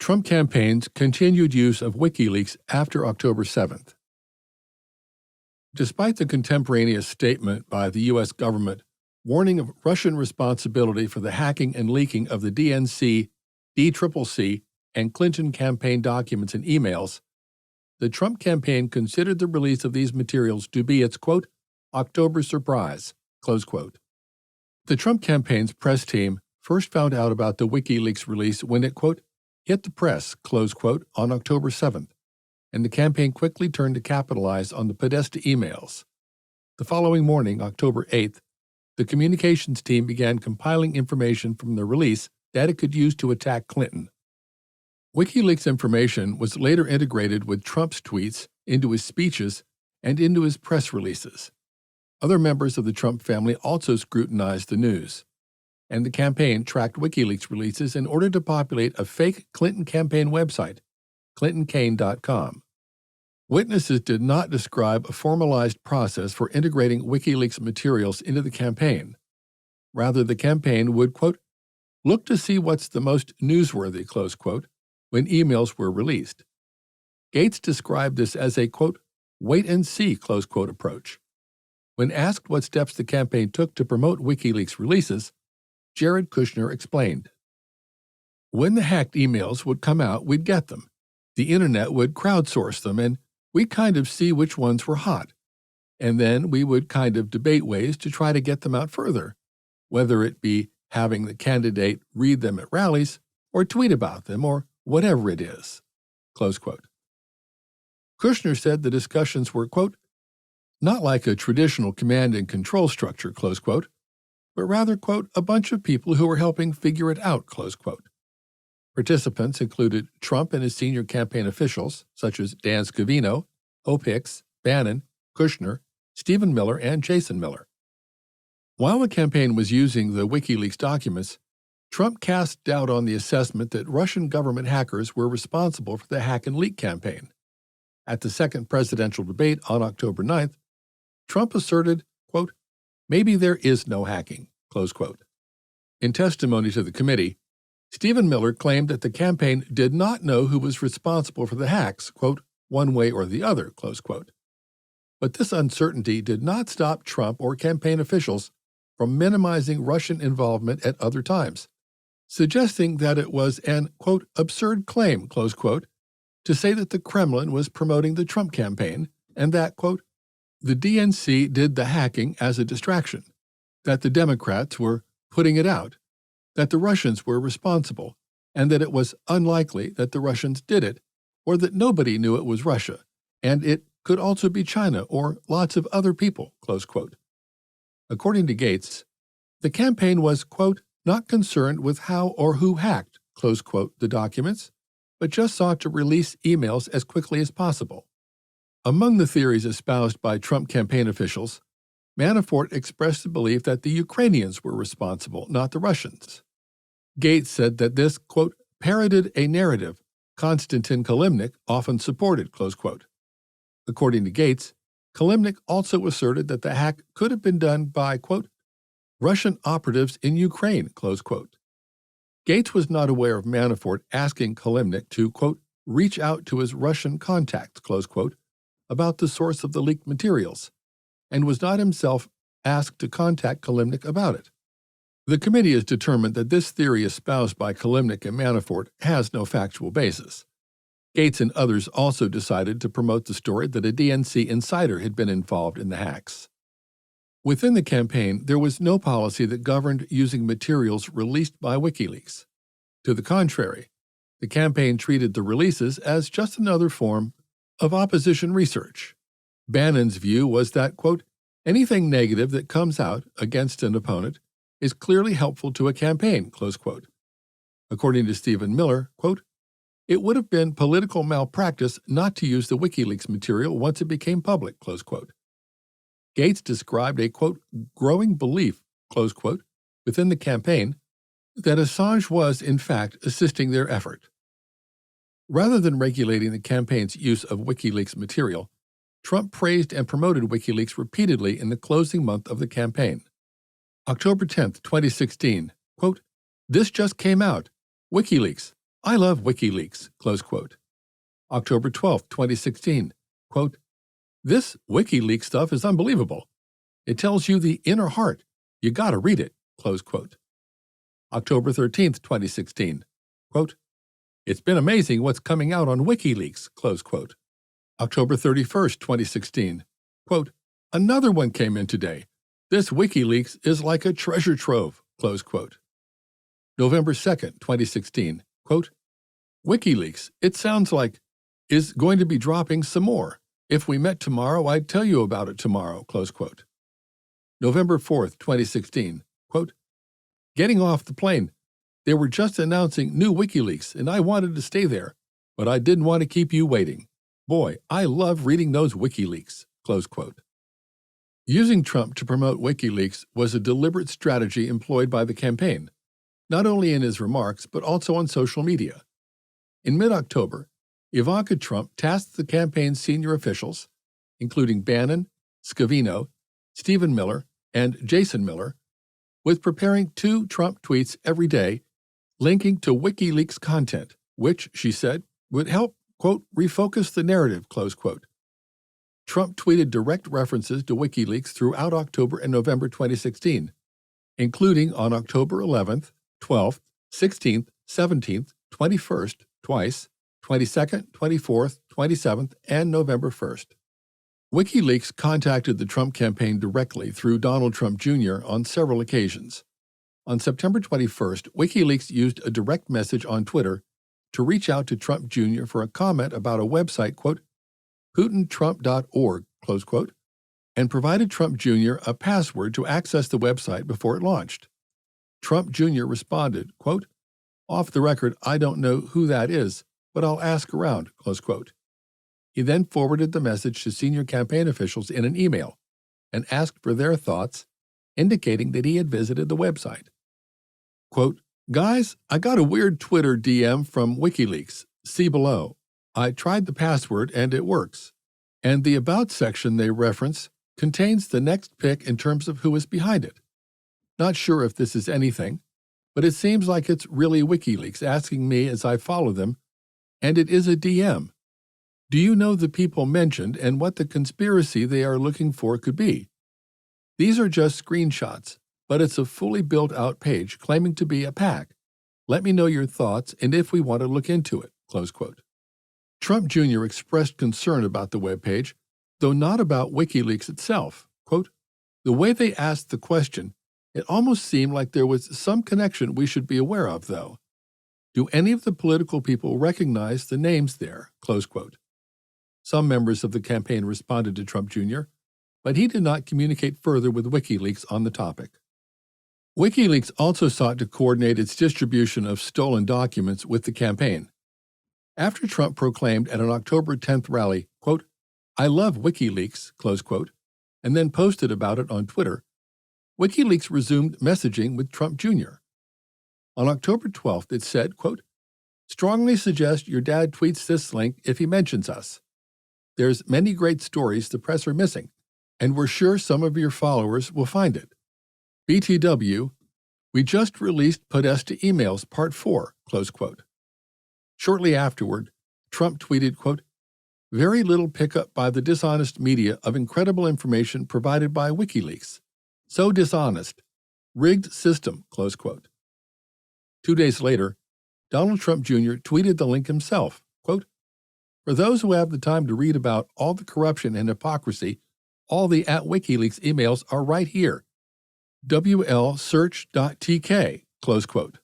Trump campaign's continued use of WikiLeaks after October 7th. Despite the contemporaneous statement by the U.S. government warning of Russian responsibility for the hacking and leaking of the DNC, DCCC, and Clinton campaign documents and emails, the Trump campaign considered the release of these materials to be its, quote, October surprise, close quote. The Trump campaign's press team first found out about the WikiLeaks release when it, quote, hit the press, close quote, on October 7th, and the campaign quickly turned to capitalize on the Podesta emails. The following morning, October 8th, the communications team began compiling information from the release that it could use to attack Clinton. WikiLeaks information was later integrated with Trump's tweets into his speeches and into his press releases. Other members of the Trump family also scrutinized the news, and the campaign tracked WikiLeaks releases in order to populate a fake Clinton campaign website, clintoncane.com. Witnesses did not describe a formalized process for integrating WikiLeaks materials into the campaign. Rather, the campaign would, quote, look to see what's the most newsworthy, close quote, when emails were released. Gates described this as a, quote, wait-and-see, close quote approach. When asked what steps the campaign took to promote WikiLeaks releases, Jared Kushner explained. When the hacked emails would come out, we'd get them. The internet would crowdsource them, and we'd kind of see which ones were hot. And then we would kind of debate ways to try to get them out further, whether it be having the candidate read them at rallies or tweet about them or whatever it is, close quote. Kushner said the discussions were, quote, not like a traditional command and control structure, close quote, but rather, quote, a bunch of people who were helping figure it out, close quote. Participants included Trump and his senior campaign officials, such as Dan Scavino, Hope Hicks, Bannon, Kushner, Stephen Miller, and Jason Miller. While the campaign was using the WikiLeaks documents, Trump cast doubt on the assessment that Russian government hackers were responsible for the hack and leak campaign. At the second presidential debate on October 9th, Trump asserted, quote, maybe there is no hacking, close quote. In testimony to the committee, Stephen Miller claimed that the campaign did not know who was responsible for the hacks, quote, one way or the other, close quote. But this uncertainty did not stop Trump or campaign officials from minimizing Russian involvement at other times, suggesting that it was an, quote, absurd claim, close quote, to say that the Kremlin was promoting the Trump campaign and that, quote, the DNC did the hacking as a distraction, that the Democrats were putting it out, that the Russians were responsible, and that it was unlikely that the Russians did it, or that nobody knew it was Russia, and it could also be China or lots of other people, close quote. According to Gates, the campaign was, quote, not concerned with how or who hacked, close quote, the documents, but just sought to release emails as quickly as possible. Among the theories espoused by Trump campaign officials, Manafort expressed the belief that the Ukrainians were responsible, not the Russians. Gates said that this, quote, parroted a narrative Konstantin Kilimnik often supported, close quote. According to Gates, Kilimnik also asserted that the hack could have been done by, quote, Russian operatives in Ukraine, close quote. Gates was not aware of Manafort asking Kilimnik to, quote, reach out to his Russian contacts, close quote, about the source of the leaked materials, and was not himself asked to contact Kilimnik about it. The committee has determined that this theory espoused by Kilimnik and Manafort has no factual basis. Gates and others also decided to promote the story that a DNC insider had been involved in the hacks. Within the campaign, there was no policy that governed using materials released by WikiLeaks. To the contrary, the campaign treated the releases as just another form of opposition research. Bannon's view was that, quote, anything negative that comes out against an opponent is clearly helpful to a campaign, close quote. According to Stephen Miller, quote, it would have been political malpractice not to use the WikiLeaks material once it became public, close quote. Gates described a, quote, growing belief, close quote, within the campaign that Assange was, in fact, assisting their effort. Rather than regulating the campaign's use of WikiLeaks material, Trump praised and promoted WikiLeaks repeatedly in the closing month of the campaign. October 10, 2016, quote, this just came out. WikiLeaks, I love WikiLeaks, close quote. October 12, 2016, quote, this WikiLeaks stuff is unbelievable. It tells you the inner heart. You gotta read it, close quote. October 13, 2016, quote, it's been amazing what's coming out on WikiLeaks, close quote. October 31, 2016, quote, another one came in today. This WikiLeaks is like a treasure trove, close quote. November 2, 2016, quote, WikiLeaks, it sounds like, is going to be dropping some more. If we met tomorrow, I'd tell you about it tomorrow, close quote. November 4, 2016, quote, getting off the plane. They were just announcing new WikiLeaks, and I wanted to stay there, but I didn't want to keep you waiting. Boy, I love reading those WikiLeaks, close quote. Using Trump to promote WikiLeaks was a deliberate strategy employed by the campaign, not only in his remarks, but also on social media. In mid-October, Ivanka Trump tasked the campaign's senior officials, including Bannon, Scavino, Stephen Miller, and Jason Miller, with preparing 2 Trump tweets every day linking to WikiLeaks content, which, she said, would help, quote, refocus the narrative, close quote. Trump tweeted direct references to WikiLeaks throughout October and November 2016, including on October 11th, 12th, 16th, 17th, 21st, twice, 22nd, 24th, 27th, and November 1st. WikiLeaks contacted the Trump campaign directly through Donald Trump Jr. on several occasions. On September 21st, WikiLeaks used a direct message on Twitter to reach out to Trump Jr. for a comment about a website, quote, PutinTrump.org, close quote, and provided Trump Jr. a password to access the website before it launched. Trump Jr. responded, quote, off the record, I don't know who that is, but I'll ask around, close quote. He then forwarded the message to senior campaign officials in an email and asked for their thoughts, indicating that he had visited the website. Quote, guys, I got a weird Twitter DM from WikiLeaks. See below. I tried the password and it works. And the About section they reference contains the next pick in terms of who is behind it. Not sure if this is anything, but it seems like it's really WikiLeaks asking me as I follow them, and it is a DM. Do you know the people mentioned and what the conspiracy they are looking for could be? These are just screenshots, but it's a fully built-out page claiming to be a PAC. Let me know your thoughts and if we want to look into it, close quote. Trump Jr. expressed concern about the webpage, though not about WikiLeaks itself. Quote, the way they asked the question, it almost seemed like there was some connection we should be aware of, though. Do any of the political people recognize the names there, close quote. Some members of the campaign responded to Trump Jr., but he did not communicate further with WikiLeaks on the topic. WikiLeaks also sought to coordinate its distribution of stolen documents with the campaign. After Trump proclaimed at an October 10th rally, quote, I love WikiLeaks, close quote, and then posted about it on Twitter, WikiLeaks resumed messaging with Trump Jr. On October 12th, it said, quote, strongly suggest your dad tweets this link if he mentions us. There's many great stories the press are missing, and we're sure some of your followers will find it. BTW, we just released Podesta Emails Part 4, close quote. Shortly afterward, Trump tweeted, quote, very little pickup by the dishonest media of incredible information provided by WikiLeaks. So dishonest. Rigged system, close quote. 2 days later, Donald Trump Jr. tweeted the link himself, quote, for those who have the time to read about all the corruption and hypocrisy, all the @WikiLeaks emails are right here. WLSearch.tk, close quote.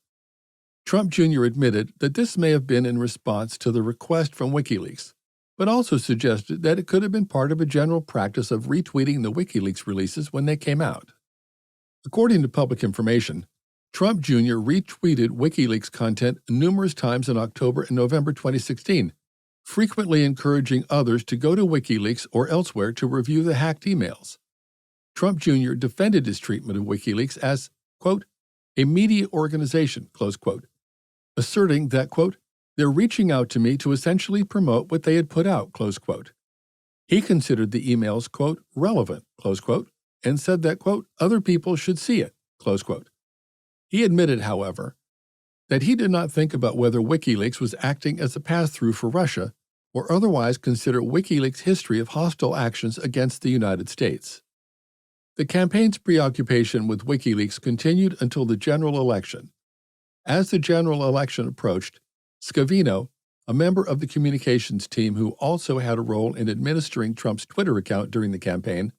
Trump Jr. admitted that this may have been in response to the request from WikiLeaks, but also suggested that it could have been part of a general practice of retweeting the WikiLeaks releases when they came out. According to public information, Trump Jr. retweeted WikiLeaks content numerous times in October and November 2016, frequently encouraging others to go to WikiLeaks or elsewhere to review the hacked emails. Trump Jr. defended his treatment of WikiLeaks as, quote, a media organization, close quote, asserting that, quote, they're reaching out to me to essentially promote what they had put out, close quote. He considered the emails, quote, relevant, close quote, and said that, quote, other people should see it, close quote. He admitted, however, that he did not think about whether WikiLeaks was acting as a pass-through for Russia or otherwise consider WikiLeaks' history of hostile actions against the United States. The campaign's preoccupation with WikiLeaks continued until the general election. As the general election approached, Scavino, a member of the communications team who also had a role in administering Trump's Twitter account during the campaign,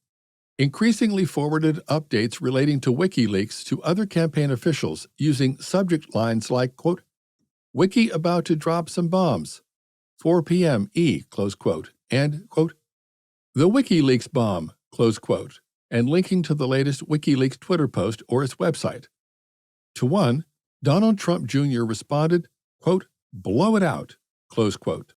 increasingly forwarded updates relating to WikiLeaks to other campaign officials using subject lines like, quote, "Wiki about to drop some bombs, 4 p.m. E," close quote, and, quote, "The WikiLeaks bomb," close quote, and linking to the latest WikiLeaks Twitter post or its website. To one, Donald Trump Jr. responded, quote, "Blow it out," close quote.